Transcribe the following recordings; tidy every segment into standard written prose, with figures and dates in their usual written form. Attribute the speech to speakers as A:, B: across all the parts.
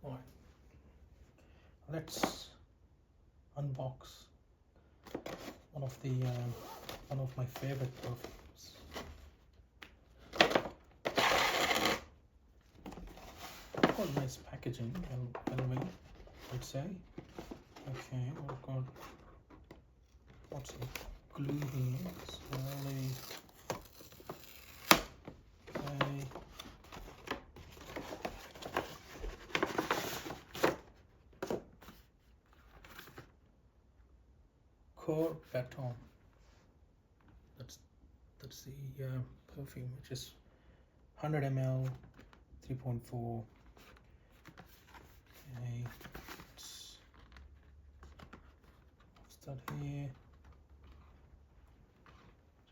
A: Alright, let's unbox one of my favorite perfumes. Quite nice packaging, LV, I'd say. Okay, we've got lots of glue here, slowly. Okay. Cœur Battant. That's the perfume, which is 100 ml, 3.4. Okay, let's start here.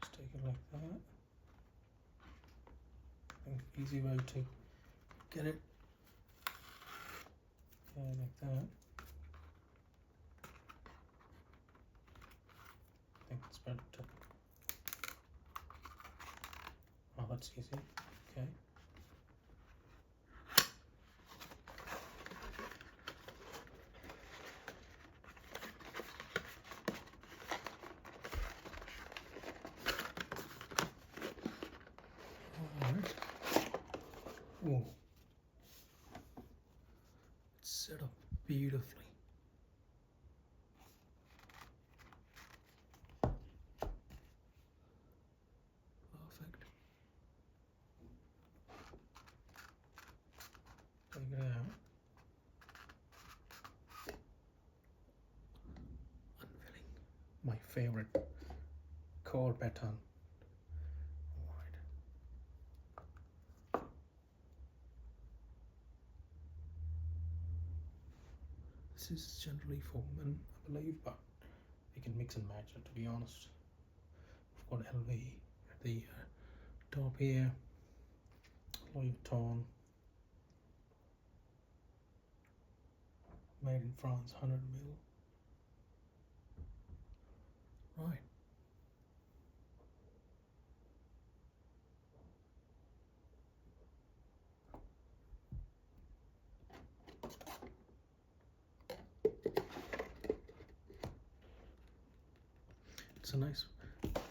A: Just take it like that. I think easy way to get it. Okay, like that. I think it's better to. Oh, that's easy. Okay. Alright. Oh. It's set up beautifully. Perfect. Take it out. Unveiling my favorite Cœur Battant. Alright. This is generally for men, I believe, but we can mix and match it, to be honest. We've got LV at the top here, Louis Vuitton, made in France, 100 ml. Right. It's a nice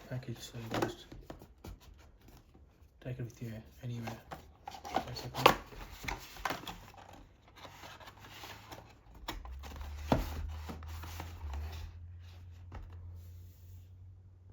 A: package, so you just take it with you anywhere, basically.